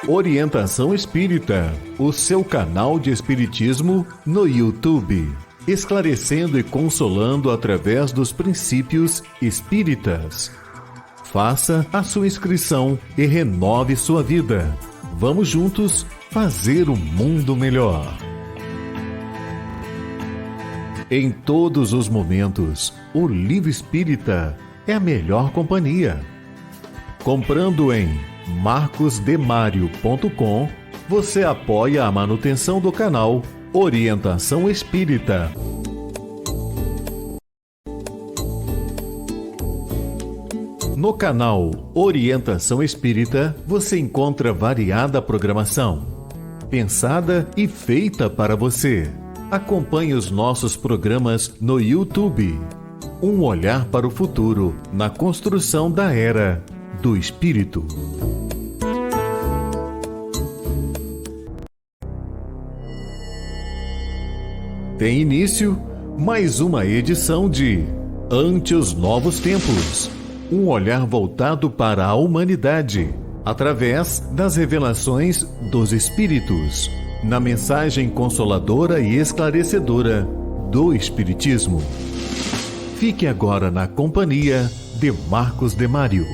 Orientação Espírita, o seu canal de espiritismo no YouTube, esclarecendo e consolando através dos princípios espíritas. Faça a sua inscrição e renove sua vida. Vamos juntos fazer um mundo melhor. Em todos os momentos, o Livro Espírita é a melhor companhia. Comprando em marcosdemario.com, você apoia a manutenção do canal Orientação Espírita. No canal Orientação Espírita, você encontra variada programação, pensada e feita para você. Acompanhe os nossos programas no YouTube. Um olhar para o futuro na construção da Era do Espírito. Tem início mais uma edição de Ante os Novos Tempos. Um olhar voltado para a humanidade, através das revelações dos Espíritos, na mensagem consoladora e esclarecedora do Espiritismo. Fique agora na companhia de Marcos Demário.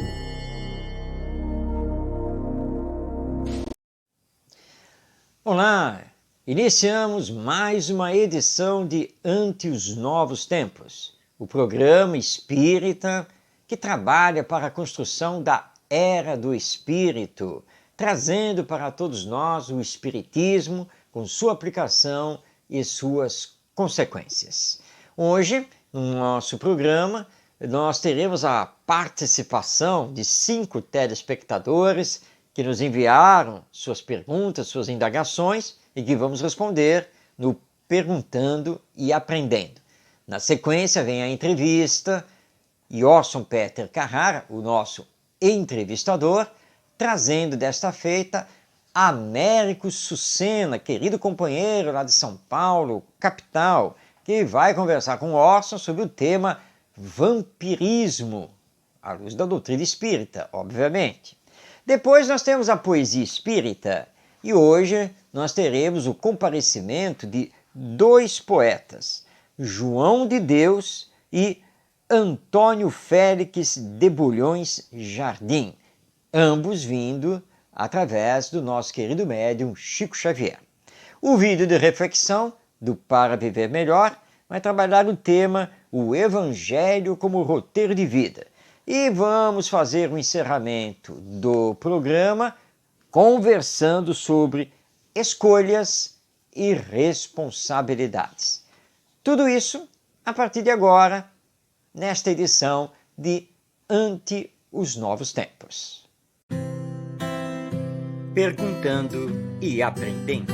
Olá! Iniciamos mais uma edição de Ante os Novos Tempos, o programa espírita que trabalha para a construção da Era do Espírito, trazendo para todos nós o Espiritismo com sua aplicação e suas consequências. Hoje, no nosso programa, nós teremos a participação de 5 telespectadores que nos enviaram suas perguntas, suas indagações e que vamos responder no Perguntando e Aprendendo. Na sequência vem a entrevista e Orson Peter Carrara, o nosso entrevistador, trazendo desta feita Américo Sucena, querido companheiro lá de São Paulo, capital, que vai conversar com Orson sobre o tema vampirismo, à luz da doutrina espírita, obviamente. Depois nós temos a poesia espírita e hoje nós teremos o comparecimento de 2 poetas, João de Deus e Antônio Félix de Bulhões Jardim, ambos vindo através do nosso querido médium Chico Xavier. O vídeo de reflexão do Para Viver Melhor vai trabalhar o tema O Evangelho como Roteiro de Vida. E vamos fazer o encerramento do programa conversando sobre escolhas e responsabilidades. Tudo isso a partir de agora, nesta edição de Ante os Novos Tempos. Perguntando e Aprendendo.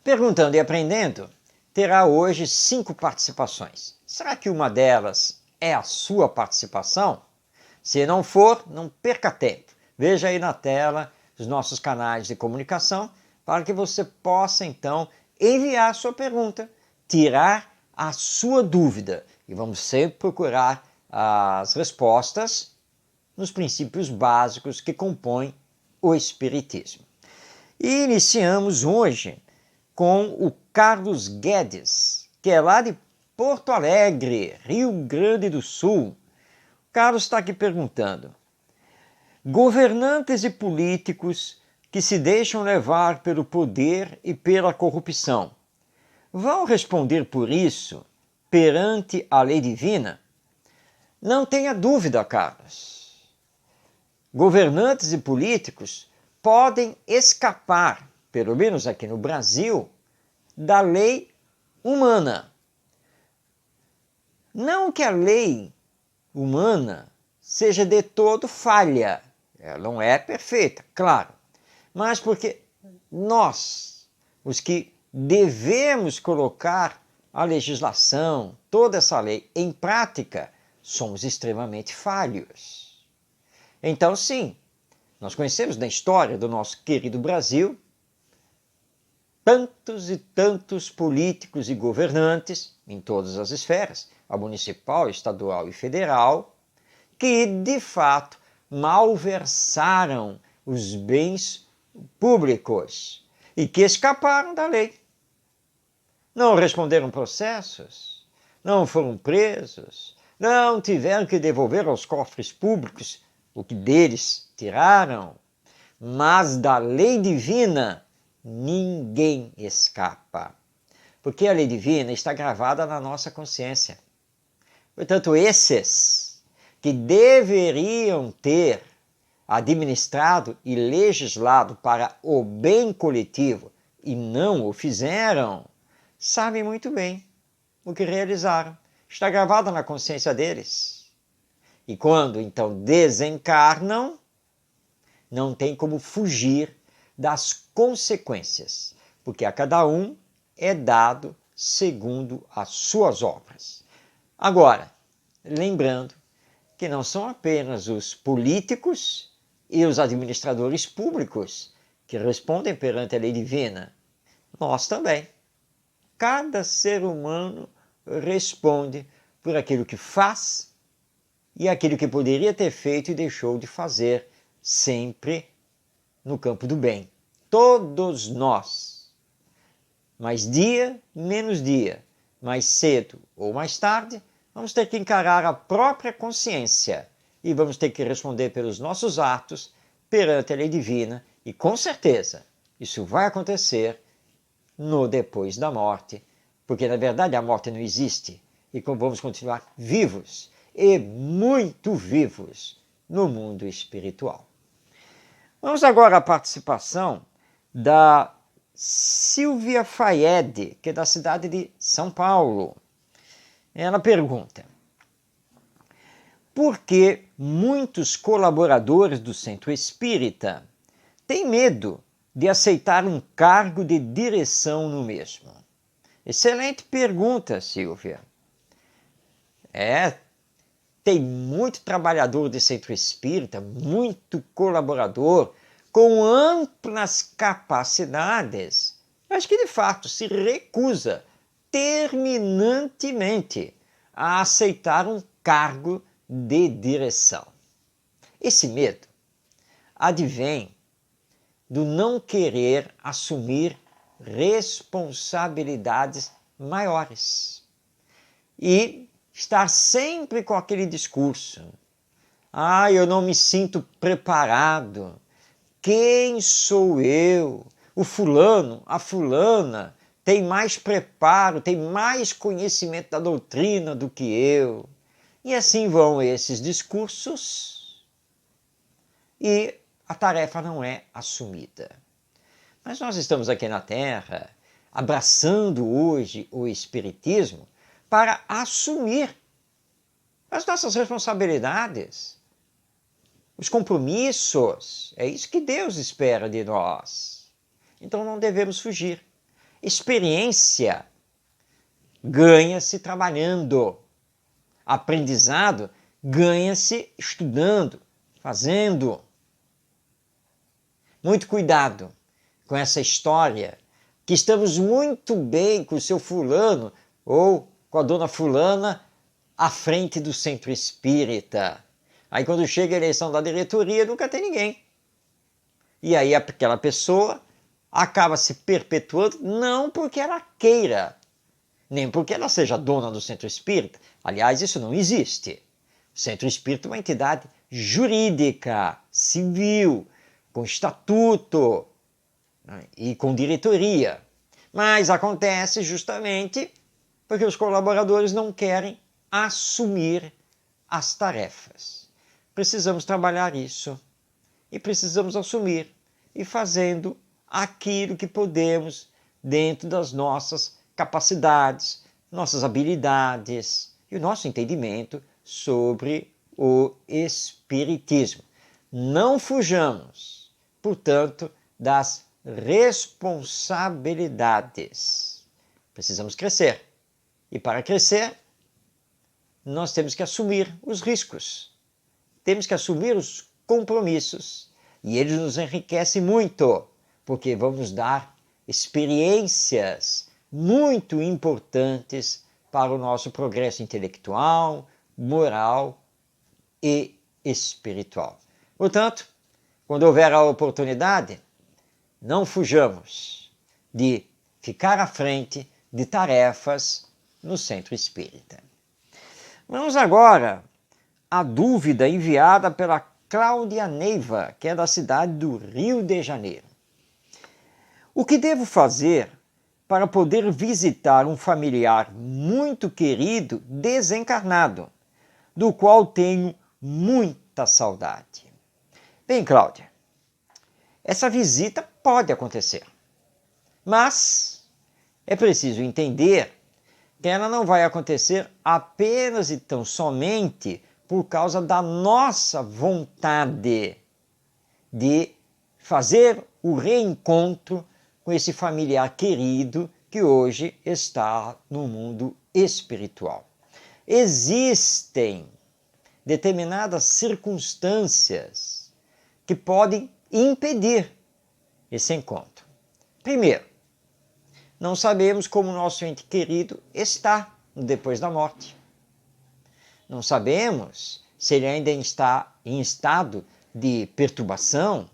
Perguntando e Aprendendo terá hoje 5 participações. Será que uma delas é a sua participação? Se não for, não perca tempo. Veja aí na tela os nossos canais de comunicação para que você possa então enviar a sua pergunta, tirar a sua dúvida. E vamos sempre procurar as respostas nos princípios básicos que compõem o Espiritismo. E iniciamos hoje com o Carlos Guedes, que é lá de Porto Alegre, Rio Grande do Sul. O Carlos está aqui perguntando: governantes e políticos que se deixam levar pelo poder e pela corrupção vão responder por isso perante a lei divina? Não tenha dúvida, Carlos. Governantes e políticos podem escapar, pelo menos aqui no Brasil, da lei humana. Não que a lei humana seja de todo falha, ela não é perfeita, claro, mas porque nós, os que devemos colocar a legislação, toda essa lei em prática, somos extremamente falhos. Então, sim, nós conhecemos da história do nosso querido Brasil tantos e tantos políticos e governantes, em todas as esferas, a municipal, estadual e federal, que, de fato, malversaram os bens públicos e que escaparam da lei. Não responderam processos, não foram presos, não tiveram que devolver aos cofres públicos o que deles tiraram, mas da lei divina ninguém escapa, porque a lei divina está gravada na nossa consciência. Portanto, esses que deveriam ter administrado e legislado para o bem coletivo e não o fizeram, sabem muito bem o que realizaram. Está gravado na consciência deles. E quando então desencarnam, não tem como fugir das consequências, porque a cada um é dado segundo as suas obras. Agora, lembrando que não são apenas os políticos e os administradores públicos que respondem perante a lei divina, nós também. Cada ser humano responde por aquilo que faz e aquilo que poderia ter feito e deixou de fazer, sempre no campo do bem. Todos nós. Mais dia, menos dia, mais cedo ou mais tarde, vamos ter que encarar a própria consciência e vamos ter que responder pelos nossos atos perante a lei divina e, com certeza, isso vai acontecer no depois da morte, porque na verdade a morte não existe e vamos continuar vivos e muito vivos no mundo espiritual. Vamos agora à participação da Silvia Faede, que é da cidade de São Paulo. Ela pergunta: por que muitos colaboradores do Centro Espírita têm medo de aceitar um cargo de direção no mesmo? Excelente pergunta, Silvia. Tem muito trabalhador de Centro Espírita, muito colaborador, com amplas capacidades, mas que de fato se recusa terminantemente a aceitar um cargo de direção. Esse medo advém do não querer assumir responsabilidades maiores e estar sempre com aquele discurso: eu não me sinto preparado, quem sou eu? O fulano, a fulana tem mais preparo, tem mais conhecimento da doutrina do que eu. E assim vão esses discursos e a tarefa não é assumida. Mas nós estamos aqui na Terra abraçando hoje o Espiritismo para assumir as nossas responsabilidades, os compromissos. É isso que Deus espera de nós. Então não devemos fugir. Experiência ganha-se trabalhando. Aprendizado ganha-se estudando, fazendo. Muito cuidado com essa história que estamos muito bem com o seu fulano ou com a dona fulana à frente do Centro Espírita. Aí quando chega a eleição da diretoria, nunca tem ninguém. E aí aquela pessoa acaba se perpetuando, não porque ela queira, nem porque ela seja dona do Centro Espírita. Aliás, isso não existe. O Centro Espírita é uma entidade jurídica, civil, com estatuto, né, e com diretoria. Mas acontece justamente porque os colaboradores não querem assumir as tarefas. Precisamos trabalhar isso e precisamos assumir e fazendo aquilo que podemos dentro das nossas capacidades, nossas habilidades e o nosso entendimento sobre o Espiritismo. Não fujamos, portanto, das responsabilidades. Precisamos crescer. E para crescer, nós temos que assumir os riscos. Temos que assumir os compromissos. E eles nos enriquecem muito, porque vão nos dar experiências muito importantes para o nosso progresso intelectual, moral e espiritual. Portanto, quando houver a oportunidade, não fujamos de ficar à frente de tarefas no centro espírita. Vamos agora à dúvida enviada pela Cláudia Neiva, que é da cidade do Rio de Janeiro. O que devo fazer para poder visitar um familiar muito querido desencarnado, do qual tenho muita saudade? Bem, Cláudia, essa visita pode acontecer, mas é preciso entender que ela não vai acontecer apenas e tão somente por causa da nossa vontade de fazer o reencontro com esse familiar querido que hoje está no mundo espiritual. Existem determinadas circunstâncias que podem impedir esse encontro. Primeiro, não sabemos como nosso ente querido está depois da morte. Não sabemos se ele ainda está em estado de perturbação,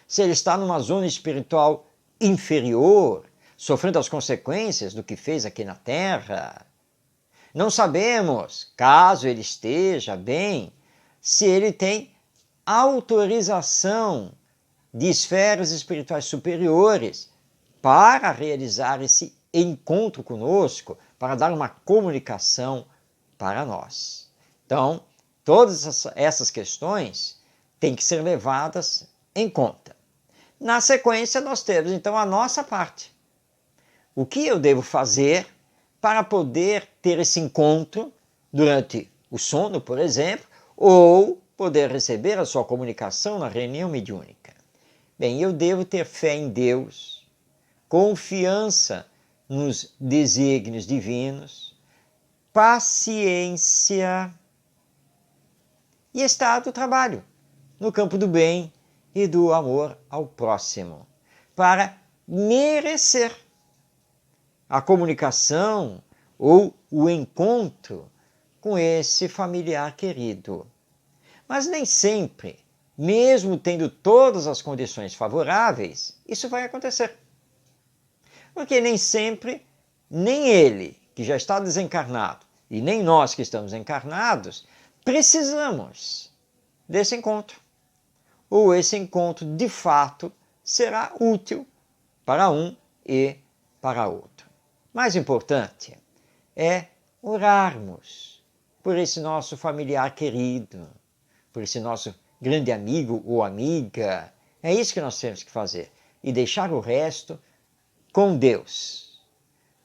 se ele está numa zona espiritual inferior, sofrendo as consequências do que fez aqui na Terra. Não sabemos, caso ele esteja bem, se ele tem autorização de esferas espirituais superiores para realizar esse encontro conosco, para dar uma comunicação para nós. Então, todas essas questões têm que ser levadas em conta. Na sequência, nós temos então a nossa parte. O que eu devo fazer para poder ter esse encontro durante o sono, por exemplo, ou poder receber a sua comunicação na reunião mediúnica? Bem, eu devo ter fé em Deus, confiança nos desígnios divinos, paciência e estar do trabalho no campo do bem e do amor ao próximo, para merecer a comunicação ou o encontro com esse familiar querido. Mas nem sempre, mesmo tendo todas as condições favoráveis, isso vai acontecer. Porque nem sempre, nem ele, que já está desencarnado, e nem nós que estamos encarnados, precisamos desse encontro. Ou esse encontro, de fato, será útil para um e para outro. Mais importante é orarmos por esse nosso familiar querido, por esse nosso grande amigo ou amiga. É isso que nós temos que fazer. E deixar o resto com Deus.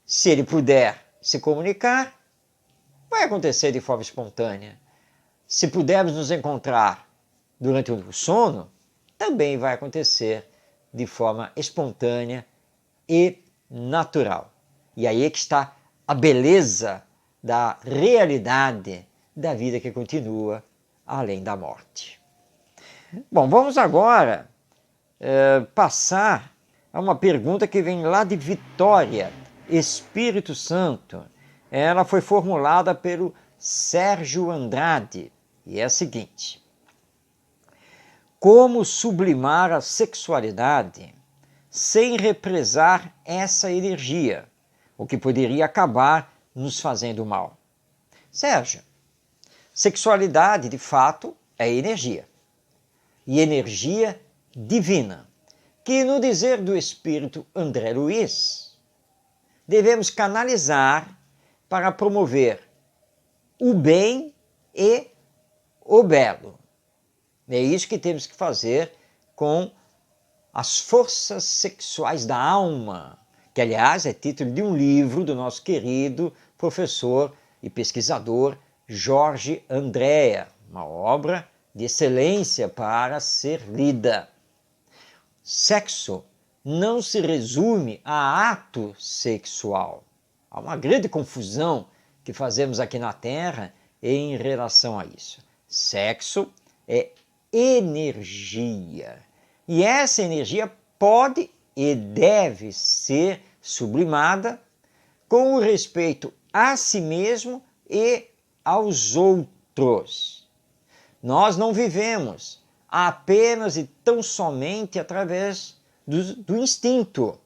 Se ele puder se comunicar, vai acontecer de forma espontânea. Se pudermos nos encontrar durante o sono, também vai acontecer de forma espontânea e natural. E aí é que está a beleza da realidade da vida que continua além da morte. Bom, vamos agora passar a uma pergunta que vem lá de Vitória, Espírito Santo. Ela foi formulada pelo Sérgio Andrade e é a seguinte: como sublimar a sexualidade sem represar essa energia, o que poderia acabar nos fazendo mal? Sérgio, sexualidade de fato é energia, e energia divina, que no dizer do espírito André Luiz, devemos canalizar para promover o bem e o belo. É isso que temos que fazer com as forças sexuais da alma, que aliás é título de um livro do nosso querido professor e pesquisador Jorge Andréa, uma obra de excelência para ser lida. Sexo não se resume a ato sexual. Há uma grande confusão que fazemos aqui na Terra em relação a isso. Sexo é energia. E essa energia pode e deve ser sublimada com o respeito a si mesmo e aos outros. Nós não vivemos apenas e tão somente através do instinto.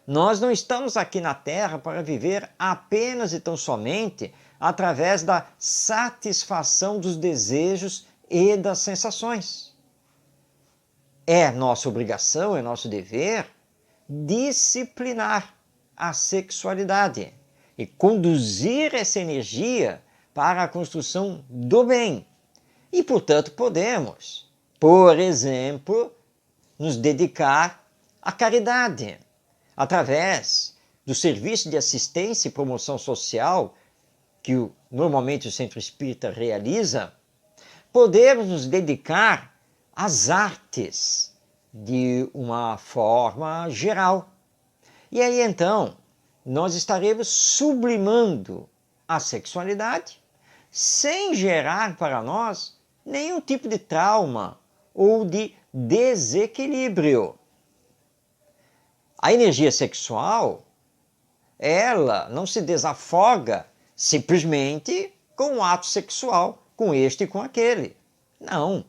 Nós não estamos aqui na Terra para viver apenas e tão somente através da satisfação dos desejos e das sensações. É nossa obrigação, é nosso dever disciplinar a sexualidade e conduzir essa energia para a construção do bem. E, portanto, podemos, por exemplo, nos dedicar à caridade, através do serviço de assistência e promoção social que normalmente o Centro Espírita realiza. Podemos nos dedicar às artes de uma forma geral. E aí então, nós estaremos sublimando a sexualidade sem gerar para nós nenhum tipo de trauma ou de desequilíbrio. A energia sexual, ela não se desafoga simplesmente com o ato sexual, com este e com aquele. Não,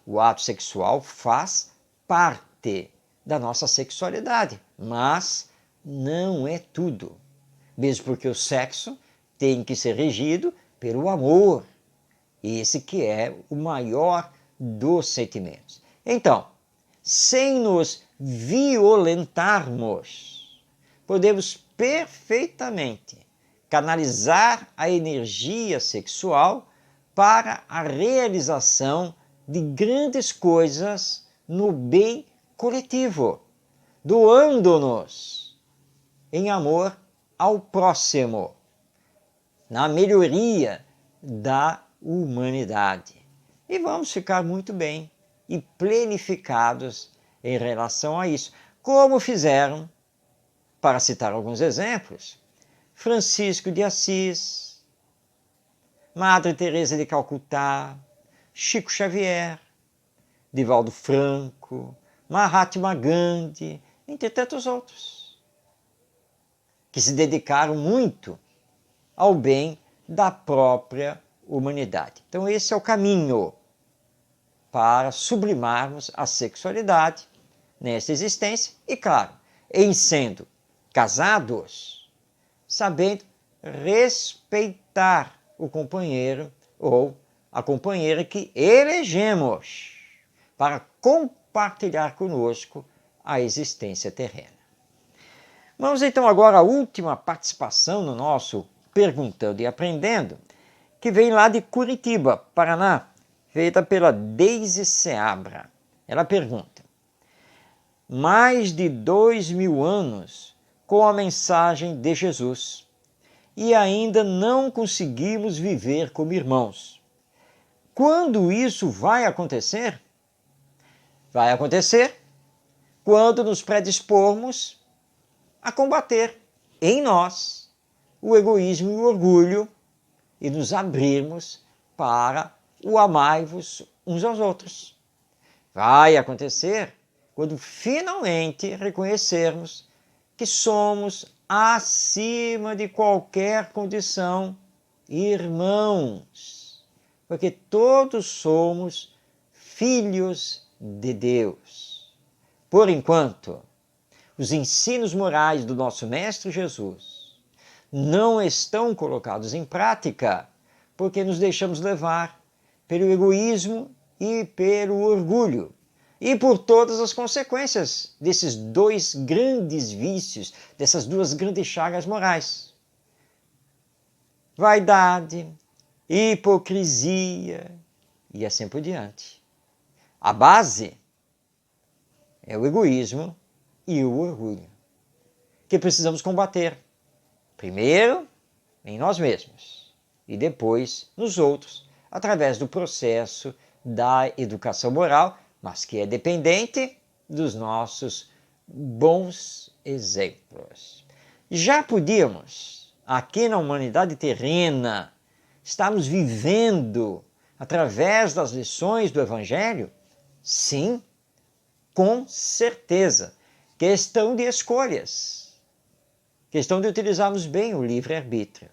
o ato sexual faz parte da nossa sexualidade, mas não é tudo. Mesmo porque o sexo tem que ser regido pelo amor, esse que é o maior dos sentimentos. Então, sem nos violentarmos, podemos perfeitamente canalizar a energia sexual para a realização de grandes coisas no bem coletivo, doando-nos em amor ao próximo, na melhoria da humanidade. E vamos ficar muito bem e planificados em relação a isso, como fizeram, para citar alguns exemplos, Francisco de Assis, Madre Teresa de Calcutá, Chico Xavier, Divaldo Franco, Mahatma Gandhi, entre tantos outros, que se dedicaram muito ao bem da própria humanidade. Então esse é o caminho para sublimarmos a sexualidade nesta existência e, claro, em sendo casados, sabendo respeitar o companheiro ou a companheira que elegemos para compartilhar conosco a existência terrena. Vamos então agora à última participação no nosso Perguntando e Aprendendo, que vem lá de Curitiba, Paraná, feita pela Deise Seabra. Ela pergunta: mais de 2000 anos com a mensagem de Jesus e ainda não conseguimos viver como irmãos. Quando isso vai acontecer? Vai acontecer quando nos predispormos a combater em nós o egoísmo e o orgulho e nos abrirmos para o amai-vos uns aos outros. Vai acontecer quando finalmente reconhecermos que somos, acima de qualquer condição, irmãos, porque todos somos filhos de Deus. Por enquanto, os ensinos morais do nosso Mestre Jesus não estão colocados em prática porque nos deixamos levar pelo egoísmo e pelo orgulho e por todas as consequências desses dois grandes vícios, dessas duas grandes chagas morais. Vaidade, hipocrisia e assim por diante. A base é o egoísmo e o orgulho, que precisamos combater. Primeiro, em nós mesmos e depois nos outros, através do processo da educação moral, mas que é dependente dos nossos bons exemplos. Já podíamos, aqui na humanidade terrena, estarmos vivendo através das lições do Evangelho? Sim, com certeza. Questão de escolhas. Questão de utilizarmos bem o livre-arbítrio.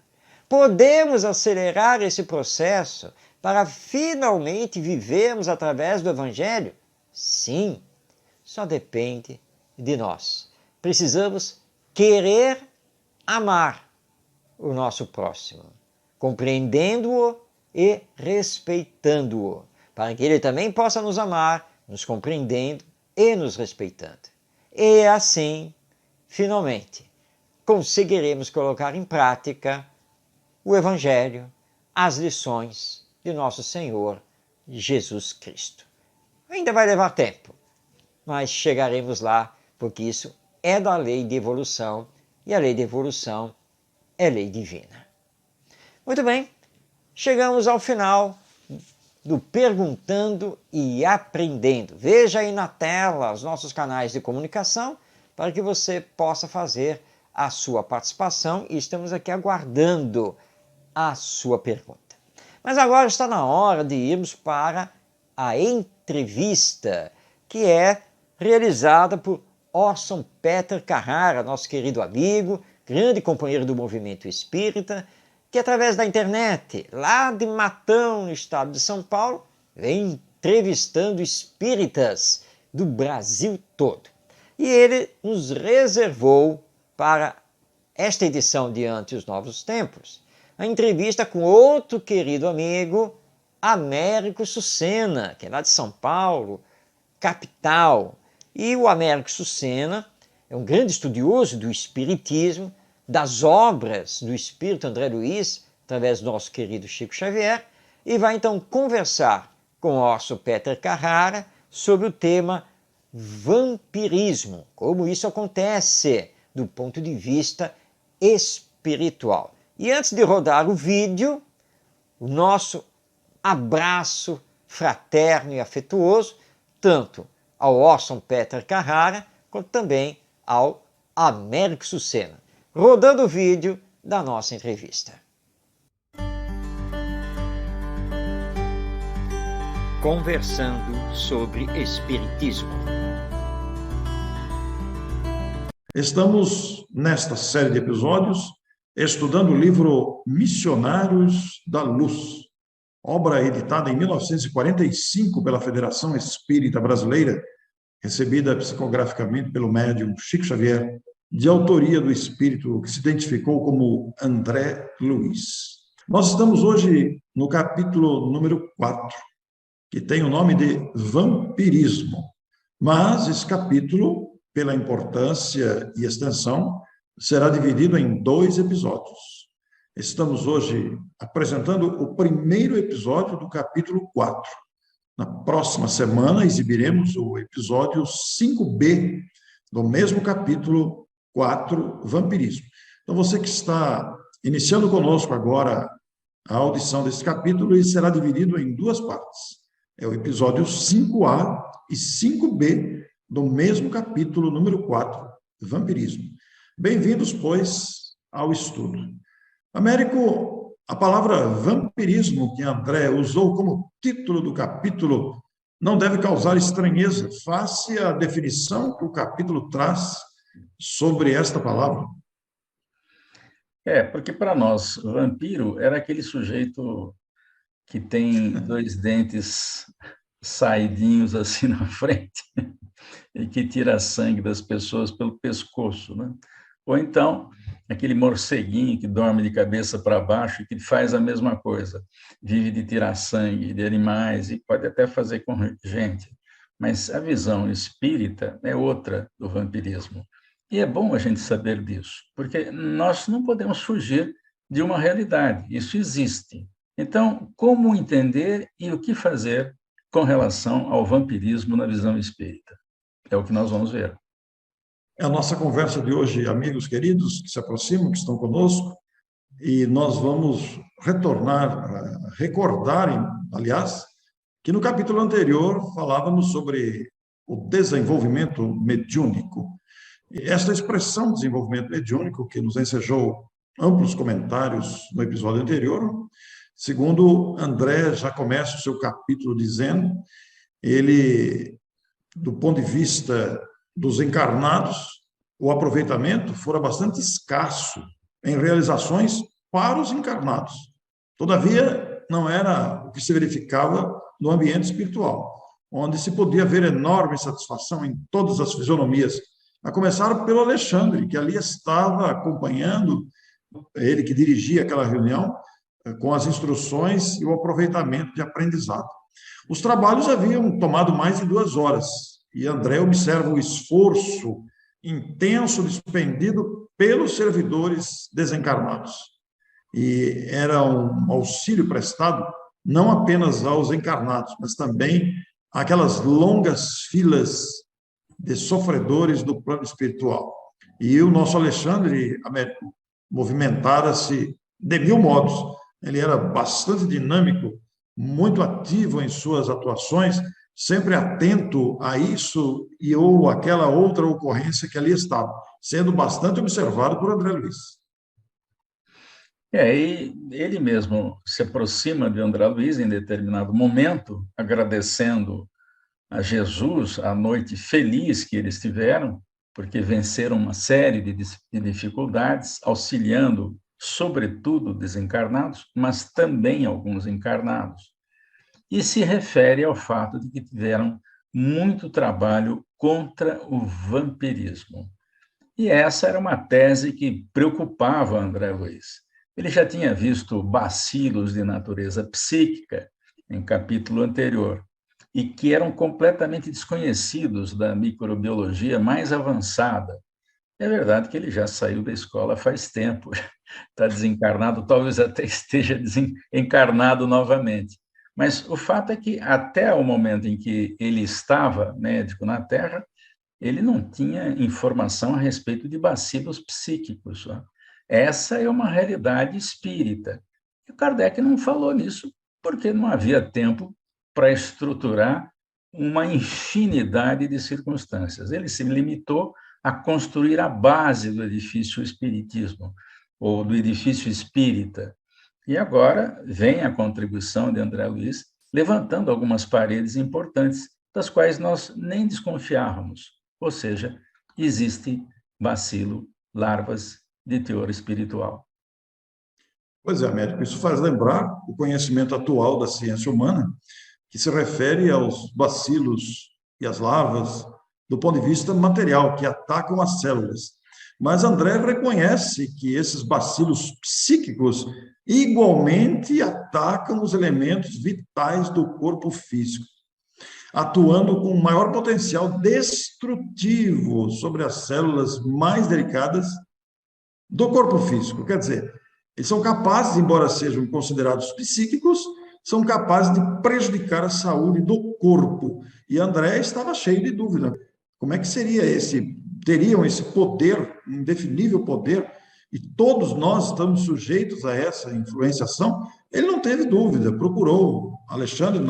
Podemos acelerar esse processo para finalmente vivermos através do Evangelho? Sim, só depende de nós. Precisamos querer amar o nosso próximo, compreendendo-o e respeitando-o, para que ele também possa nos amar, nos compreendendo e nos respeitando. E assim, finalmente, conseguiremos colocar em prática o Evangelho, as lições de nosso Senhor Jesus Cristo. Ainda vai levar tempo, mas chegaremos lá, porque isso é da lei de evolução, e a lei de evolução é lei divina. Muito bem, chegamos ao final do Perguntando e Aprendendo. Veja aí na tela os nossos canais de comunicação para que você possa fazer a sua participação e estamos aqui aguardando a sua pergunta. Mas agora está na hora de irmos para a entrevista, que é realizada por Orson Peter Carrara, nosso querido amigo, grande companheiro do movimento espírita, que através da internet, lá de Matão, no estado de São Paulo, vem entrevistando espíritas do Brasil todo. E ele nos reservou para esta edição de Ante os Novos Tempos a entrevista com outro querido amigo, Américo Sucena, que é lá de São Paulo, capital. E o Américo Sucena é um grande estudioso do espiritismo, das obras do espírito André Luiz, através do nosso querido Chico Xavier, e vai então conversar com Orson Peter Carrara sobre o tema vampirismo, como isso acontece do ponto de vista espiritual. E antes de rodar o vídeo, o nosso abraço fraterno e afetuoso, tanto ao Orson Peter Carrara, quanto também ao Américo Sucena. Rodando o vídeo da nossa entrevista. Conversando sobre Espiritismo. Estamos, nesta série de episódios, estudando o livro Missionários da Luz, obra editada em 1945 pela Federação Espírita Brasileira, recebida psicograficamente pelo médium Chico Xavier, de autoria do espírito que se identificou como André Luiz. Nós estamos hoje no capítulo número 4, que tem o nome de Vampirismo, mas esse capítulo, pela importância e extensão, será dividido em 2 episódios. Estamos hoje apresentando o primeiro episódio do capítulo 4. Na próxima semana exibiremos o episódio 5B do mesmo capítulo 4, Vampirismo. Então você que está iniciando conosco agora a audição desse capítulo, ele será dividido em 2 partes. É o episódio 5A e 5B do mesmo capítulo número 4, Vampirismo. Bem-vindos, pois, ao estudo. Américo, a palavra vampirismo que André usou como título do capítulo não deve causar estranheza face à definição que o capítulo traz sobre esta palavra. Porque para nós, vampiro era aquele sujeito que tem 2 dentes saidinhos assim na frente e que tira sangue das pessoas pelo pescoço, né? Ou então, aquele morceguinho que dorme de cabeça para baixo e que faz a mesma coisa, vive de tirar sangue de animais e pode até fazer com gente. Mas a visão espírita é outra do vampirismo. E é bom a gente saber disso, porque nós não podemos fugir de uma realidade, isso existe. Então, como entender e o que fazer com relação ao vampirismo na visão espírita? É o que nós vamos ver. É a nossa conversa de hoje, amigos queridos que se aproximam, que estão conosco, e nós vamos recordar, aliás, que no capítulo anterior falávamos sobre o desenvolvimento mediúnico. E esta expressão desenvolvimento mediúnico, que nos ensejou amplos comentários no episódio anterior, segundo André já começa o seu capítulo dizendo, ele, do ponto de vista dos encarnados, o aproveitamento fora bastante escasso em realizações para os encarnados. Todavia, não era o que se verificava no ambiente espiritual, onde se podia ver enorme satisfação em todas as fisionomias, a começar pelo Alexandre, que ali estava acompanhando, ele que dirigia aquela reunião, com as instruções e o aproveitamento de aprendizado. Os trabalhos haviam tomado mais de 2 horas, e André observa o esforço intenso despendido pelos servidores desencarnados. E era um auxílio prestado não apenas aos encarnados, mas também àquelas longas filas de sofredores do plano espiritual. E o nosso Alexandre, Américo, movimentara-se de 1000 modos. Ele era bastante dinâmico, muito ativo em suas atuações, sempre atento a isso e ou aquela outra ocorrência que ali estava, sendo bastante observado por André Luiz. E ele mesmo se aproxima de André Luiz em determinado momento, agradecendo a Jesus a noite feliz que eles tiveram, porque venceram uma série de dificuldades, auxiliando, sobretudo, desencarnados, mas também alguns encarnados. E se refere ao fato de que tiveram muito trabalho contra o vampirismo. E essa era uma tese que preocupava André Luiz. Ele já tinha visto bacilos de natureza psíquica, em capítulo anterior, e que eram completamente desconhecidos da microbiologia mais avançada. É verdade que ele já saiu da escola faz tempo, está desencarnado, talvez até esteja desencarnado novamente. Mas o fato é que, até o momento em que ele estava médico na Terra, ele não tinha informação a respeito de bacilos psíquicos. Essa é uma realidade espírita. E o Kardec não falou nisso porque não havia tempo para estruturar uma infinidade de circunstâncias. Ele se limitou a construir a base do edifício espiritismo, ou do edifício espírita. E agora vem a contribuição de André Luiz, levantando algumas paredes importantes, das quais nós nem desconfiávamos. Ou seja, existe bacilo, larvas de teor espiritual. Pois é, médico, isso faz lembrar o conhecimento atual da ciência humana, que se refere aos bacilos e às larvas do ponto de vista material, que atacam as células. Mas André reconhece que esses bacilos psíquicos igualmente atacam os elementos vitais do corpo físico, atuando com maior potencial destrutivo sobre as células mais delicadas do corpo físico. Quer dizer, eles são capazes, embora sejam considerados psíquicos, são capazes de prejudicar a saúde do corpo. E André estava cheio de dúvida. Como é que teriam esse poder, indefinível poder, e todos nós estamos sujeitos a essa influenciação? Ele não teve dúvida, procurou Alexandre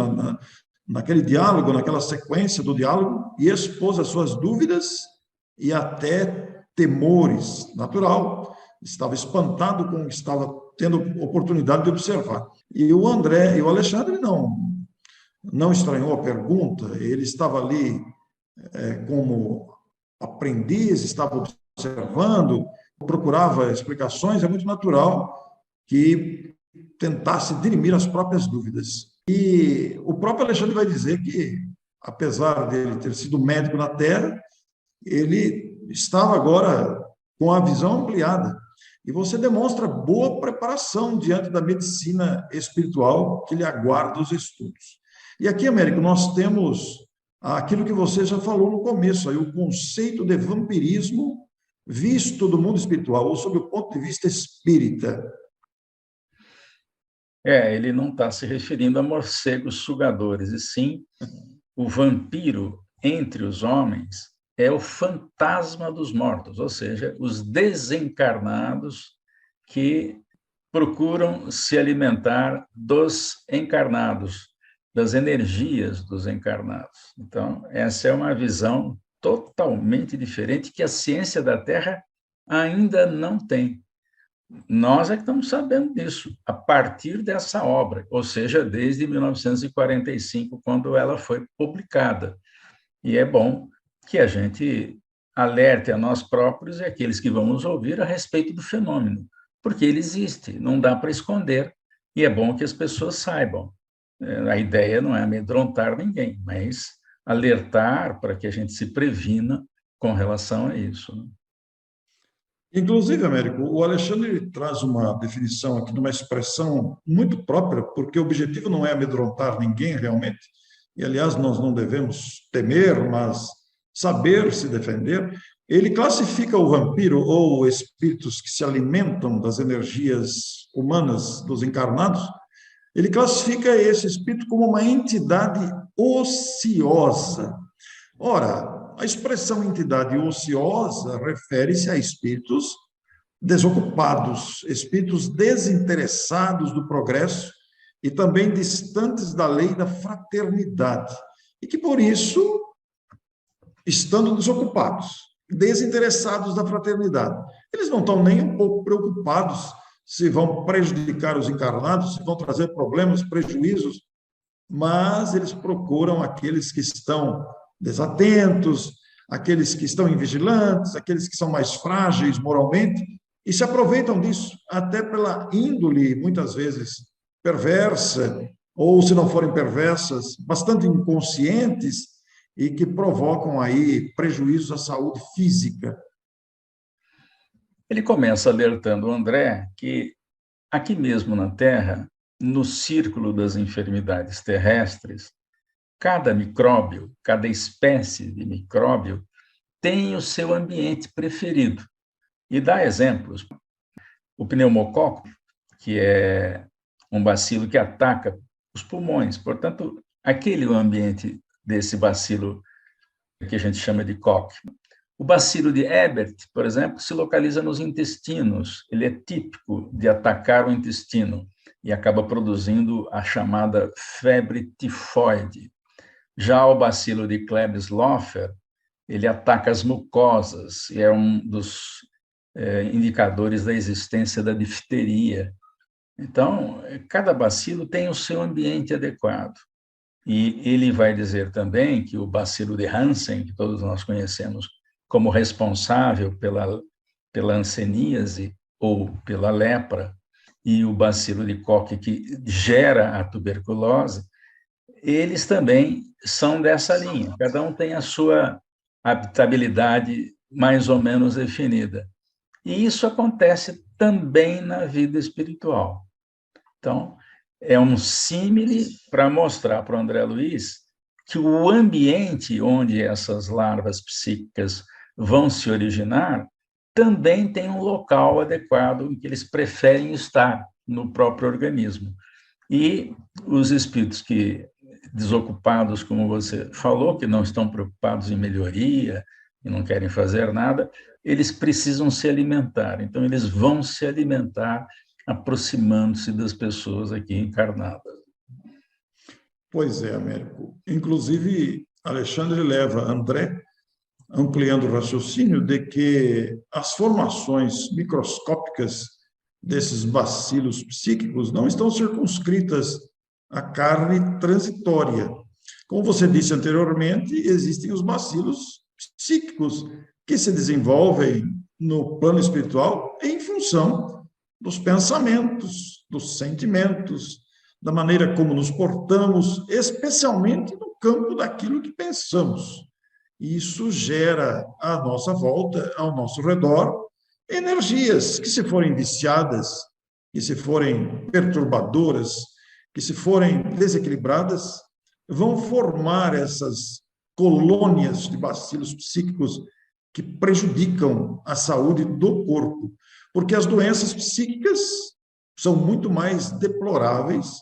naquele diálogo, naquela sequência do diálogo, e expôs as suas dúvidas e até temores. Natural, estava espantado com o que estava tendo oportunidade de observar. E o Alexandre não estranhou a pergunta, ele estava ali como aprendiz, estava observando, procurava explicações, é muito natural que tentasse dirimir as próprias dúvidas. E o próprio Alexandre vai dizer que, apesar dele ter sido médico na Terra, ele estava agora com a visão ampliada. E você demonstra boa preparação diante da medicina espiritual que lhe aguarda os estudos. E aqui, Américo, nós temos aquilo que você já falou no começo, aí, o conceito de vampirismo visto do mundo espiritual, ou sob o ponto de vista espírita. Ele não está se referindo a morcegos sugadores, e sim o vampiro entre os homens é o fantasma dos mortos, ou seja, os desencarnados que procuram se alimentar dos encarnados, das energias dos encarnados. Então, essa é uma visão totalmente diferente que a ciência da Terra ainda não tem. Nós é que estamos sabendo disso, a partir dessa obra, ou seja, desde 1945, quando ela foi publicada. E é bom que a gente alerte a nós próprios e aqueles que vamos ouvir a respeito do fenômeno, porque ele existe, não dá para esconder, e é bom que as pessoas saibam. A ideia não é amedrontar ninguém, mas alertar para que a gente se previna com relação a isso, né? Inclusive, Américo, o Alexandre traz uma definição aqui de uma expressão muito própria, porque o objetivo não é amedrontar ninguém realmente, e aliás nós não devemos temer, mas saber se defender. Ele classifica o vampiro ou espíritos que se alimentam das energias humanas dos encarnados, ele classifica esse espírito como uma entidade ociosa. Ora, a expressão entidade ociosa refere-se a espíritos desocupados, espíritos desinteressados do progresso e também distantes da lei da fraternidade. E que, por isso, estando desocupados, desinteressados da fraternidade, eles não estão nem um pouco preocupados se vão prejudicar os encarnados, se vão trazer problemas, prejuízos, mas eles procuram aqueles que estão desatentos, aqueles que estão invigilantes, aqueles que são mais frágeis moralmente, e se aproveitam disso, até pela índole, muitas vezes, perversa, ou, se não forem perversas, bastante inconscientes, e que provocam aí prejuízos à saúde física. Ele começa alertando o André que aqui mesmo na Terra, no círculo das enfermidades terrestres, cada micróbio, cada espécie de micróbio tem o seu ambiente preferido. E dá exemplos. O pneumococo, que é um bacilo que ataca os pulmões, portanto, aquele ambiente desse bacilo que a gente chama de coque. O bacilo de Ebert, por exemplo, se localiza nos intestinos. Ele é típico de atacar o intestino e acaba produzindo a chamada febre tifoide. Já o bacilo de Klebsiella, ele ataca as mucosas e é um dos indicadores da existência da difteria. Então, cada bacilo tem o seu ambiente adequado. E ele vai dizer também que o bacilo de Hansen, que todos nós conhecemos como responsável pela hanseníase ou pela lepra, e o bacilo de Koch, que gera a tuberculose, eles também são dessa linha. Cada um tem a sua habitabilidade mais ou menos definida. E isso acontece também na vida espiritual. Então, é um símile para mostrar para o André Luiz que o ambiente onde essas larvas psíquicas vão se originar também tem um local adequado em que eles preferem estar no próprio organismo. E os espíritos que, desocupados, como você falou, que não estão preocupados em melhoria e não querem fazer nada, eles precisam se alimentar. Então, eles vão se alimentar aproximando-se das pessoas aqui encarnadas. Pois é, Américo. Inclusive, Alexandre leva André, ampliando o raciocínio, de que as formações microscópicas desses bacilos psíquicos não estão circunscritas à carne transitória. Como você disse anteriormente, existem os bacilos psíquicos que se desenvolvem no plano espiritual em função dos pensamentos, dos sentimentos, da maneira como nos portamos, especialmente no campo daquilo que pensamos. Isso gera à nossa volta, ao nosso redor, energias que, se forem viciadas, que se forem perturbadoras, que se forem desequilibradas, vão formar essas colônias de bacilos psíquicos que prejudicam a saúde do corpo, porque as doenças psíquicas são muito mais deploráveis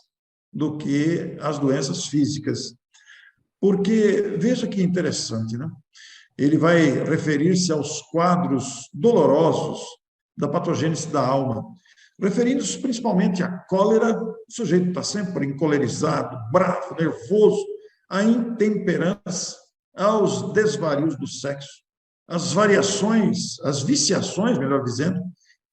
do que as doenças físicas. Porque, veja que interessante, né? Ele vai referir-se aos quadros dolorosos da patogênese da alma, referindo-se principalmente à cólera. O sujeito está sempre encolerizado, bravo, nervoso, à intemperança, aos desvarios do sexo, às variações, às viciações, melhor dizendo,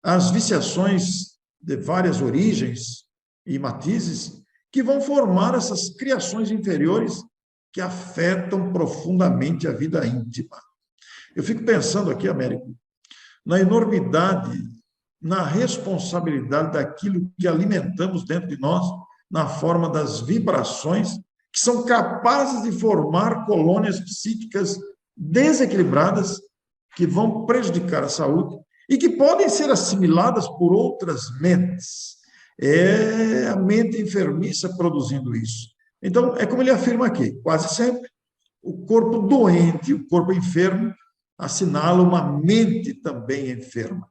às viciações de várias origens e matizes que vão formar essas criações inferiores que afetam profundamente a vida íntima. Eu fico pensando aqui, Américo, na enormidade, na responsabilidade daquilo que alimentamos dentro de nós, na forma das vibrações, que são capazes de formar colônias psíquicas desequilibradas que vão prejudicar a saúde e que podem ser assimiladas por outras mentes. É a mente enfermiça produzindo isso. Então, é como ele afirma aqui, quase sempre, o corpo doente, o corpo enfermo, assinala uma mente também enferma.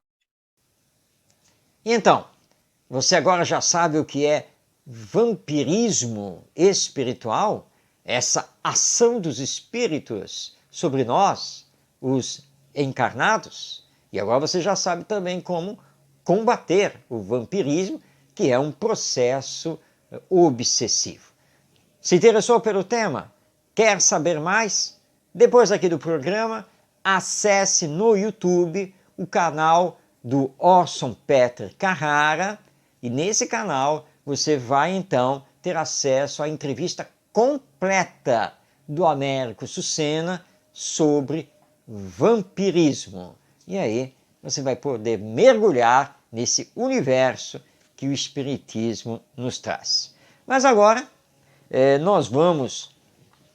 Então, você agora já sabe o que é vampirismo espiritual? Essa ação dos espíritos sobre nós, os encarnados? E agora você já sabe também como combater o vampirismo, que é um processo obsessivo. Se interessou pelo tema? Quer saber mais? Depois aqui do programa, acesse no YouTube o canal do Orson Peter Carrara, e nesse canal você vai então ter acesso à entrevista completa do Américo Sucena sobre vampirismo. E aí você vai poder mergulhar nesse universo que o Espiritismo nos traz. Mas agora nós vamos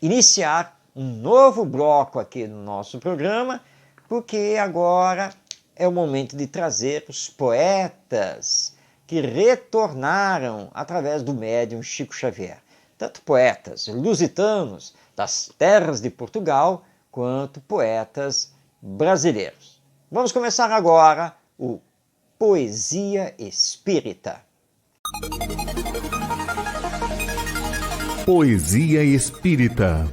iniciar um novo bloco aqui no nosso programa, porque agora é o momento de trazer os poetas que retornaram através do médium Chico Xavier. Tanto poetas lusitanos das terras de Portugal, quanto poetas brasileiros. Vamos começar agora o Poesia Espírita. Poesia Espírita.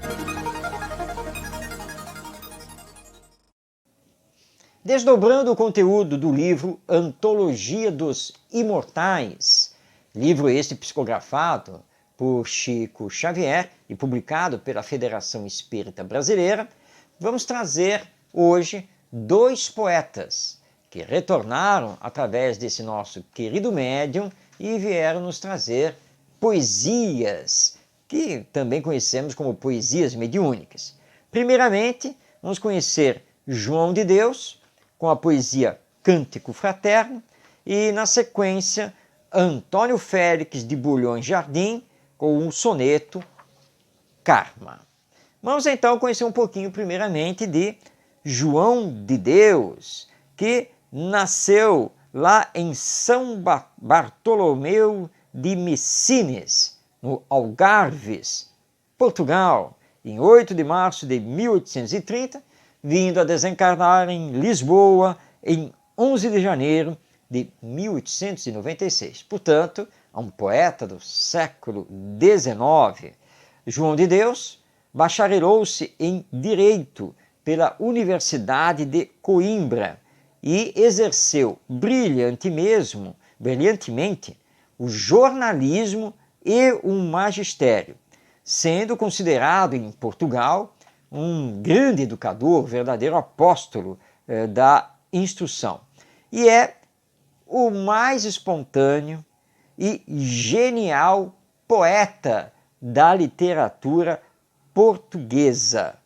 Desdobrando o conteúdo do livro Antologia dos Imortais, livro este psicografado por Chico Xavier e publicado pela Federação Espírita Brasileira, vamos trazer hoje dois poetas que retornaram através desse nosso querido médium e vieram nos trazer poesias, que também conhecemos como poesias mediúnicas. Primeiramente, vamos conhecer João de Deus, com a poesia Cântico Fraterno, e na sequência Antônio Félix de Bulhões Jardim, com o soneto Karma. Vamos então conhecer um pouquinho primeiramente de João de Deus, que nasceu lá em São Bartolomeu de Messines, no Algarves, Portugal, em 8 de março de 1830, vindo a desencarnar em Lisboa em 11 de janeiro de 1896. Portanto, é um poeta do século XIX. João de Deus bacharelou-se em Direito pela Universidade de Coimbra e exerceu brilhantemente o jornalismo e o magistério, sendo considerado em Portugal um grande educador, verdadeiro apóstolo da instrução. E é o mais espontâneo e genial poeta da literatura portuguesa.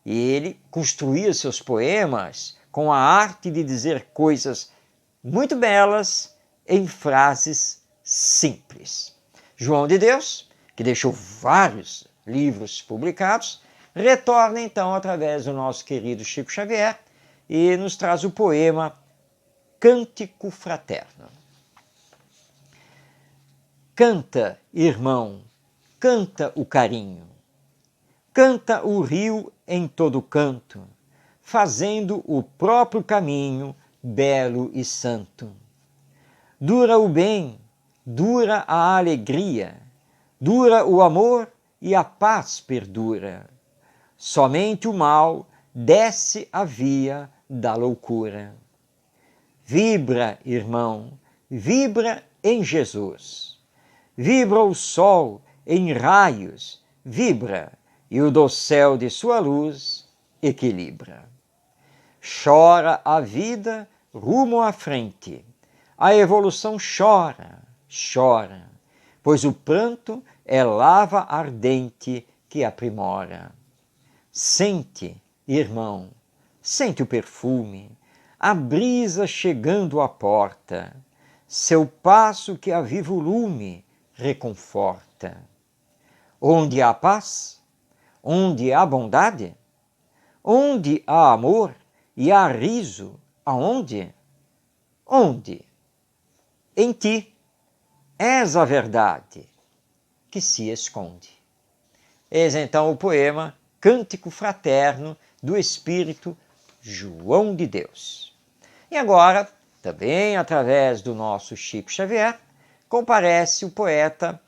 E ele construía seus poemas com a arte de dizer coisas muito belas em frases simples. João de Deus, que deixou vários livros publicados, retorna então através do nosso querido Chico Xavier e nos traz o poema Cântico Fraterno. Canta, irmão, canta o carinho, canta o rio em todo canto, fazendo o próprio caminho belo e santo. Dura o bem, dura a alegria, dura o amor e a paz perdura. Somente o mal desce a via da loucura. Vibra, irmão, vibra em Jesus. Vibra o sol em raios, vibra, e o dossel de sua luz equilibra. Chora a vida rumo à frente. A evolução chora, chora, pois o pranto é lava ardente que aprimora. Sente, irmão, sente o perfume, a brisa chegando à porta, seu passo que aviva o lume, reconforta. Onde há paz, onde há bondade, onde há amor e há riso, aonde? Onde? Em ti és a verdade que se esconde. Eis então o poema Cântico Fraterno do Espírito João de Deus. E agora, também através do nosso Chico Xavier, comparece o poeta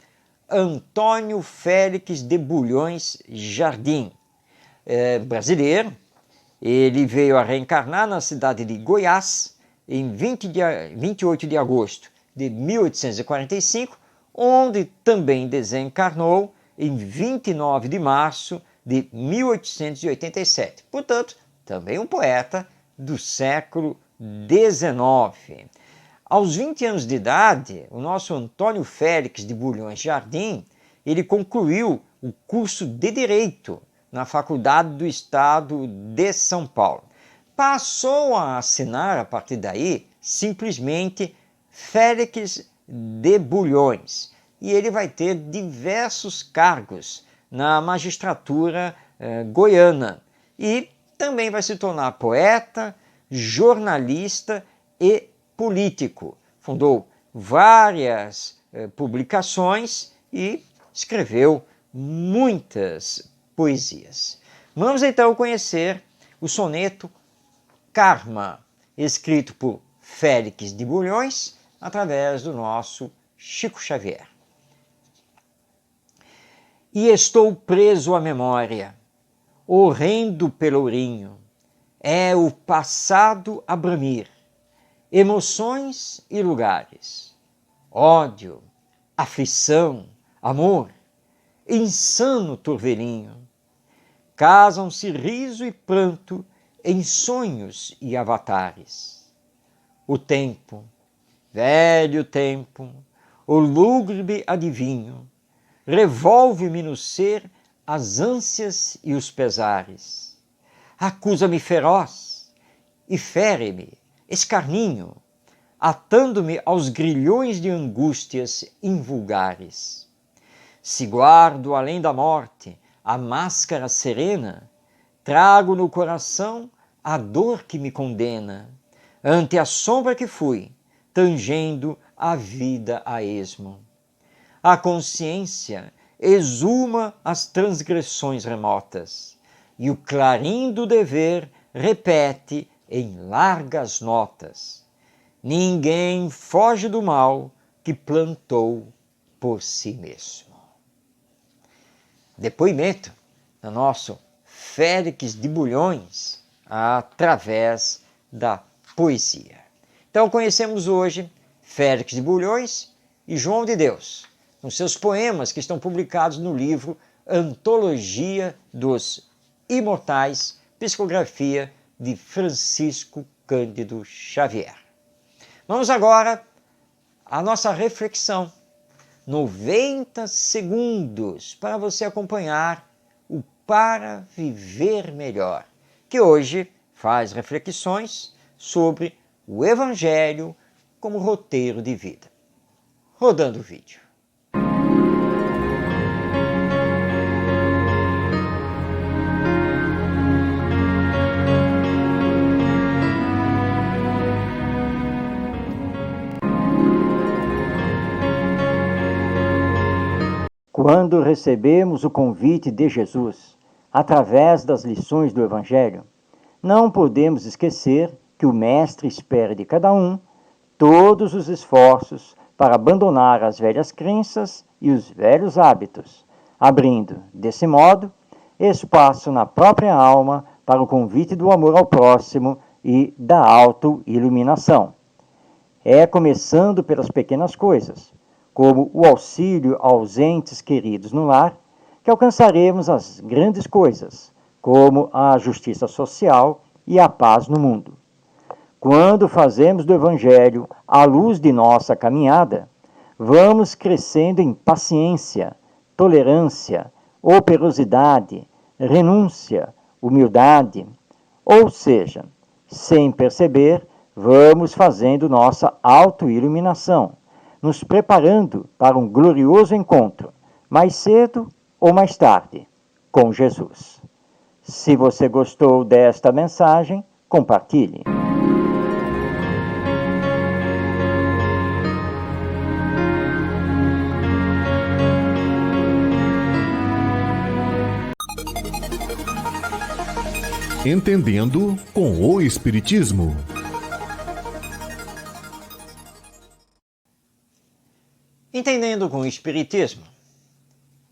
Antônio Félix de Bulhões Jardim, brasileiro. Ele veio a reencarnar na cidade de Goiás em 28 de agosto de 1845, onde também desencarnou em 29 de março de 1887. Portanto, também um poeta do século XIX. Aos 20 anos de idade, o nosso Antônio Félix de Bulhões Jardim, ele concluiu o curso de Direito na Faculdade do Estado de São Paulo. Passou a assinar, a partir daí, simplesmente Félix de Bulhões. E ele vai ter diversos cargos na magistratura goiana. E também vai se tornar poeta, jornalista e político. Fundou várias publicações e escreveu muitas poesias. Vamos então conhecer o soneto Karma, escrito por Félix de Bulhões, através do nosso Chico Xavier. E estou preso à memória, horrendo pelourinho, é o passado a bramir, emoções e lugares, ódio, aflição, amor, insano turvelinho, casam-se riso e pranto em sonhos e avatares. O tempo, velho tempo, o lúgubre adivinho, revolve-me no ser as ânsias e os pesares. Acusa-me feroz e fere-me, escarninho, atando-me aos grilhões de angústias invulgares. Se guardo além da morte a máscara serena, trago no coração a dor que me condena, ante a sombra que fui, tangendo a vida a esmo. A consciência exuma as transgressões remotas, e o clarim do dever repete em largas notas: ninguém foge do mal que plantou por si mesmo. Depoimento do nosso Félix de Bulhões através da poesia. Então conhecemos hoje Félix de Bulhões e João de Deus, nos seus poemas que estão publicados no livro Antologia dos Imortais, psicografia de Francisco Cândido Xavier. Vamos agora à nossa reflexão. 90 segundos para você acompanhar o Para Viver Melhor, que hoje faz reflexões sobre o Evangelho como roteiro de vida. Rodando o vídeo. Quando recebemos o convite de Jesus, através das lições do Evangelho, não podemos esquecer que o Mestre espera de cada um todos os esforços para abandonar as velhas crenças e os velhos hábitos, abrindo, desse modo, espaço na própria alma para o convite do amor ao próximo e da auto-iluminação. É começando pelas pequenas coisas, como o auxílio aos entes queridos no lar, que alcançaremos as grandes coisas, como a justiça social e a paz no mundo. Quando fazemos do Evangelho a luz de nossa caminhada, vamos crescendo em paciência, tolerância, operosidade, renúncia, humildade, ou seja, sem perceber, vamos fazendo nossa auto-iluminação, nos preparando para um glorioso encontro, mais cedo ou mais tarde, com Jesus. Se você gostou desta mensagem, compartilhe. Entendendo com o Espiritismo. Entendendo com o Espiritismo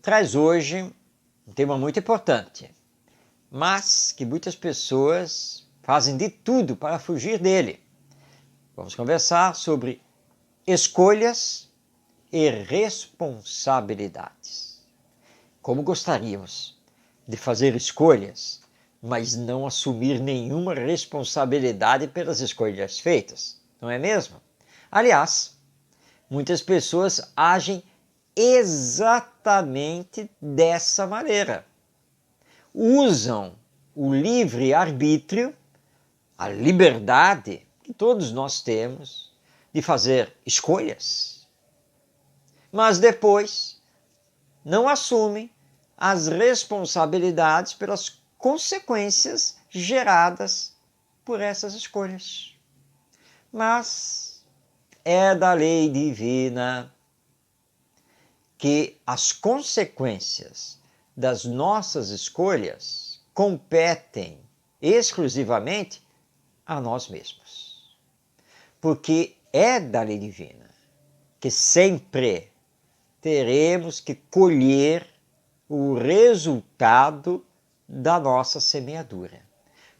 traz hoje um tema muito importante, mas que muitas pessoas fazem de tudo para fugir dele. Vamos conversar sobre escolhas e responsabilidades. Como gostaríamos de fazer escolhas, mas não assumir nenhuma responsabilidade pelas escolhas feitas, não é mesmo? Aliás, muitas pessoas agem exatamente dessa maneira. Usam o livre-arbítrio, a liberdade que todos nós temos de fazer escolhas, mas depois não assumem as responsabilidades pelas consequências geradas por essas escolhas. Mas é da lei divina que as consequências das nossas escolhas competem exclusivamente a nós mesmos. Porque é da lei divina que sempre teremos que colher o resultado da nossa semeadura.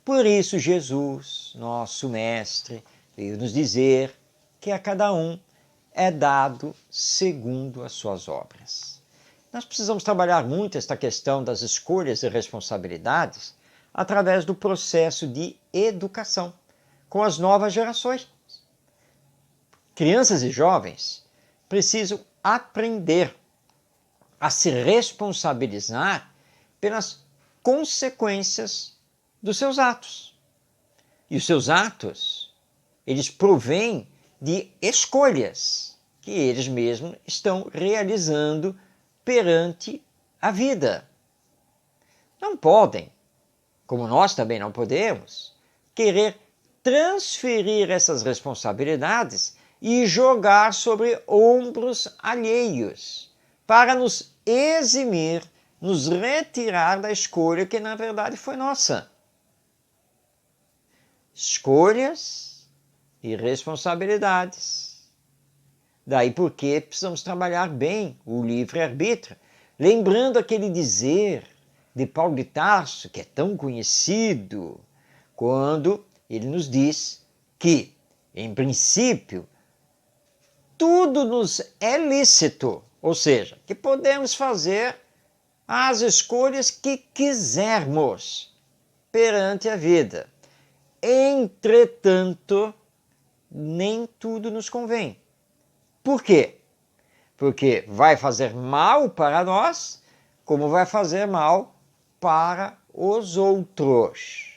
Por isso Jesus, nosso Mestre, veio nos dizer que a cada um é dado segundo as suas obras. Nós precisamos trabalhar muito esta questão das escolhas e responsabilidades através do processo de educação com as novas gerações. Crianças e jovens precisam aprender a se responsabilizar pelas consequências dos seus atos. E os seus atos, eles provêm de escolhas que eles mesmos estão realizando perante a vida. Não podem, como nós também não podemos, querer transferir essas responsabilidades e jogar sobre ombros alheios para nos eximir, nos retirar da escolha que na verdade foi nossa. Escolhas e responsabilidades. Daí porque precisamos trabalhar bem o livre-arbítrio, lembrando aquele dizer de Paulo de Tarso, que é tão conhecido, quando ele nos diz que, em princípio, tudo nos é lícito, ou seja, que podemos fazer as escolhas que quisermos perante a vida. Entretanto, nem tudo nos convém. Por quê? Porque vai fazer mal para nós, como vai fazer mal para os outros.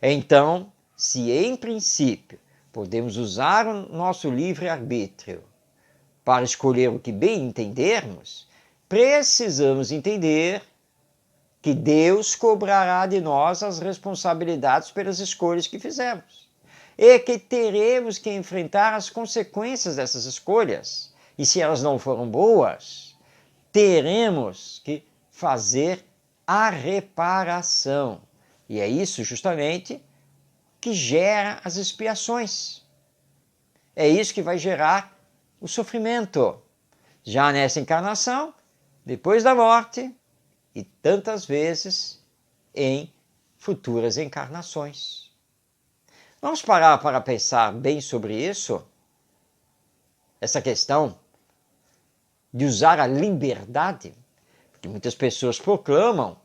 Então, se em princípio podemos usar o nosso livre-arbítrio para escolher o que bem entendermos, precisamos entender que Deus cobrará de nós as responsabilidades pelas escolhas que fizemos e que teremos que enfrentar as consequências dessas escolhas. E se elas não foram boas, teremos que fazer a reparação. E é isso justamente que gera as expiações. É isso que vai gerar o sofrimento, já nessa encarnação, depois da morte e tantas vezes em futuras encarnações. Vamos parar para pensar bem sobre isso? Essa questão de usar a liberdade, porque muitas pessoas proclamam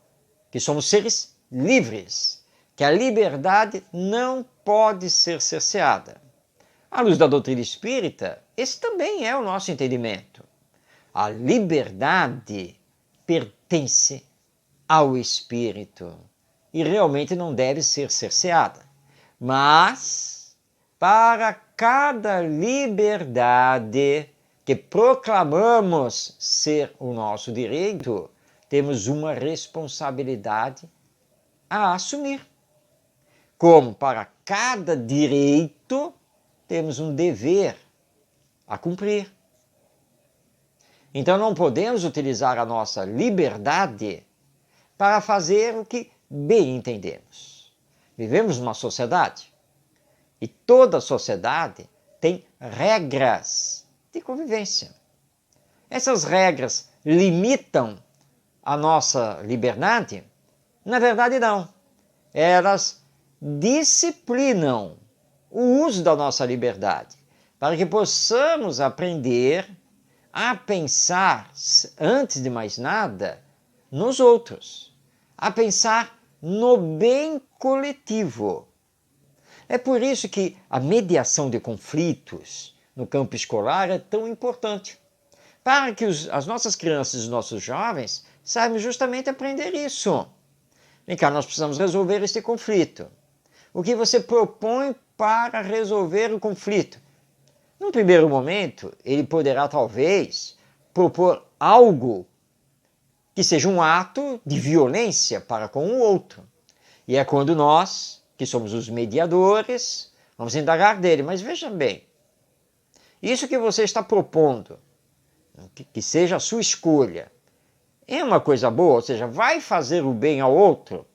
que somos seres livres, que a liberdade não pode ser cerceada. À luz da doutrina espírita, esse também é o nosso entendimento. A liberdade pertence ao espírito e realmente não deve ser cerceada. Mas, para cada liberdade, que proclamamos ser o nosso direito, temos uma responsabilidade a assumir. Como para cada direito, temos um dever a cumprir. Então não podemos utilizar a nossa liberdade para fazer o que bem entendemos. Vivemos numa sociedade e toda sociedade tem regras de convivência. Essas regras limitam a nossa liberdade? Na verdade, não. Elas disciplinam o uso da nossa liberdade para que possamos aprender a pensar, antes de mais nada, nos outros, a pensar no bem coletivo. É por isso que a mediação de conflitos no campo escolar é tão importante, para que as nossas crianças e os nossos jovens saibam justamente aprender isso. Vem cá, nós precisamos resolver este conflito. O que você propõe para resolver o conflito? Num primeiro momento, ele poderá talvez propor algo que seja um ato de violência para com o outro. E é quando nós, que somos os mediadores, vamos indagar dele. Mas veja bem, isso que você está propondo, que seja a sua escolha, é uma coisa boa, ou seja, vai fazer o bem ao outro?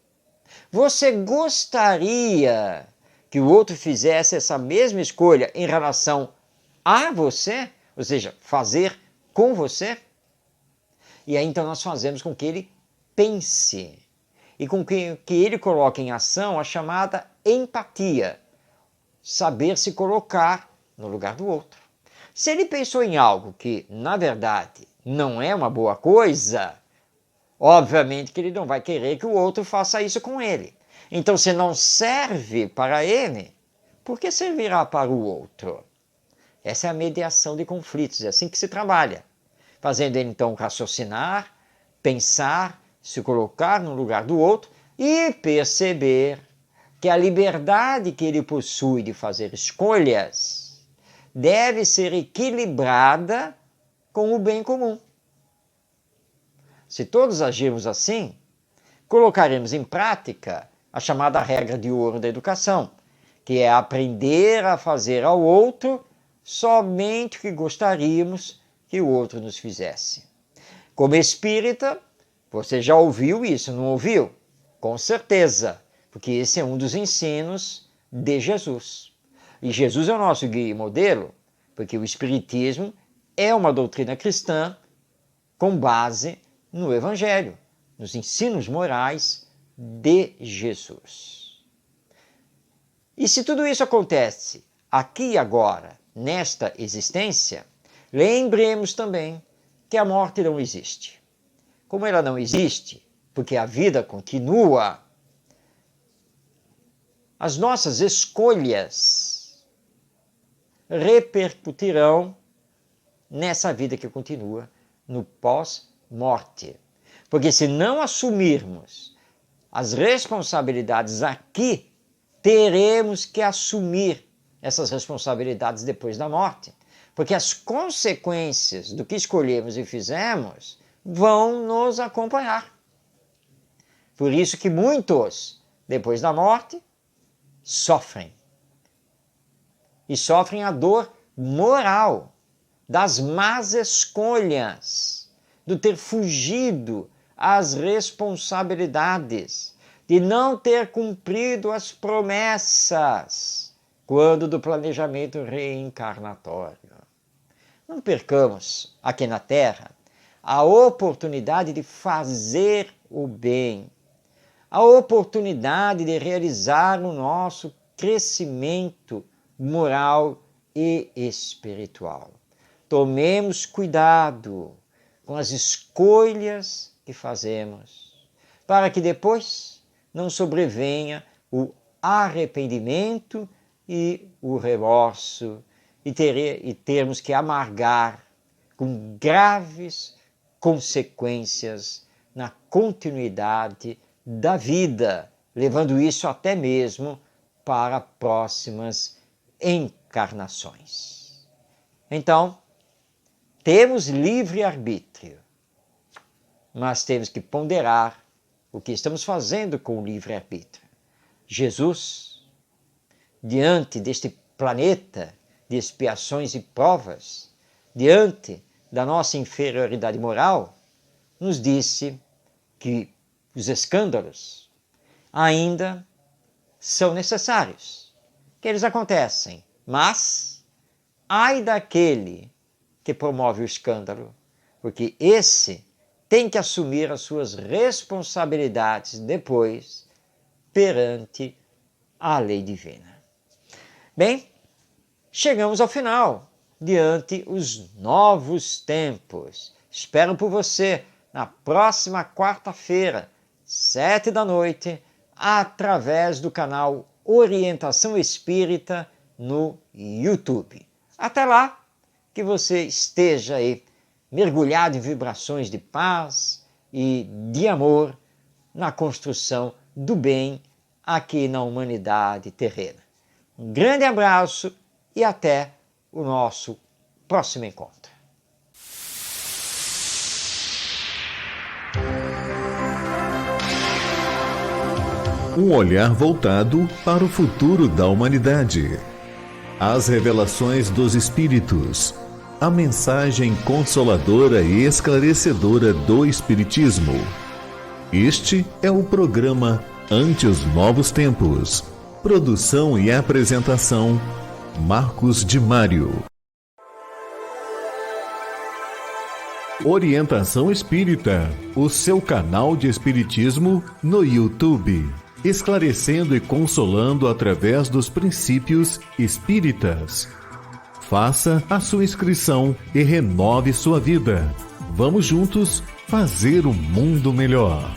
Você gostaria que o outro fizesse essa mesma escolha em relação a você? Ou seja, fazer com você? E aí então nós fazemos com que ele pense e com que ele coloque em ação a chamada empatia, saber se colocar no lugar do outro. Se ele pensou em algo que, na verdade, não é uma boa coisa, obviamente que ele não vai querer que o outro faça isso com ele. Então, se não serve para ele, por que servirá para o outro? Essa é a mediação de conflitos, é assim que se trabalha. Fazendo ele, então, raciocinar, pensar, se colocar no lugar do outro e perceber que a liberdade que ele possui de fazer escolhas deve ser equilibrada com o bem comum. Se todos agirmos assim, colocaremos em prática a chamada regra de ouro da educação, que é aprender a fazer ao outro somente o que gostaríamos que o outro nos fizesse. Como espírita, você já ouviu isso, não ouviu? Com certeza, porque esse é um dos ensinos de Jesus. E Jesus é o nosso guia e modelo, porque o Espiritismo é uma doutrina cristã com base no Evangelho, nos ensinos morais de Jesus. E se tudo isso acontece aqui e agora, nesta existência, lembremos também que a morte não existe. Como ela não existe, porque a vida continua, as nossas escolhas repercutirão nessa vida que continua, no pós-morte. Porque se não assumirmos as responsabilidades aqui, teremos que assumir essas responsabilidades depois da morte. Porque as consequências do que escolhemos e fizemos vão nos acompanhar. Por isso que muitos, depois da morte, sofrem. E sofrem a dor moral das más escolhas, do ter fugido às responsabilidades, de não ter cumprido as promessas quando do planejamento reencarnatório. Não percamos aqui na Terra a oportunidade de fazer o bem, a oportunidade de realizar o nosso crescimento moral e espiritual. Tomemos cuidado com as escolhas que fazemos, para que depois não sobrevenha o arrependimento e o remorso, e termos que amargar com graves consequências na continuidade da vida, levando isso até mesmo para próximas encarnações. Então, Temos livre-arbítrio, mas temos que ponderar o que estamos fazendo com o livre-arbítrio. Jesus, diante deste planeta de expiações e provas, diante da nossa inferioridade moral, nos disse que os escândalos ainda são necessários, que eles acontecem, mas ai daquele que promove o escândalo, porque esse tem que assumir as suas responsabilidades depois perante a lei divina. Bem, chegamos ao final, diante os novos tempos. Espero por você na próxima quarta-feira, 19h, através do canal Orientação Espírita no YouTube. Até lá, que você esteja aí mergulhado em vibrações de paz e de amor na construção do bem aqui na humanidade terrena. Um grande abraço e até o nosso próximo encontro. Um olhar voltado para o futuro da humanidade. As revelações dos Espíritos. A mensagem consoladora e esclarecedora do Espiritismo. Este é o programa Ante os Novos Tempos. Produção e apresentação, Marcos de Mário. Orientação Espírita, o seu canal de espiritismo no YouTube, esclarecendo e consolando através dos princípios espíritas. Faça a sua inscrição e renove sua vida. Vamos juntos fazer o mundo melhor.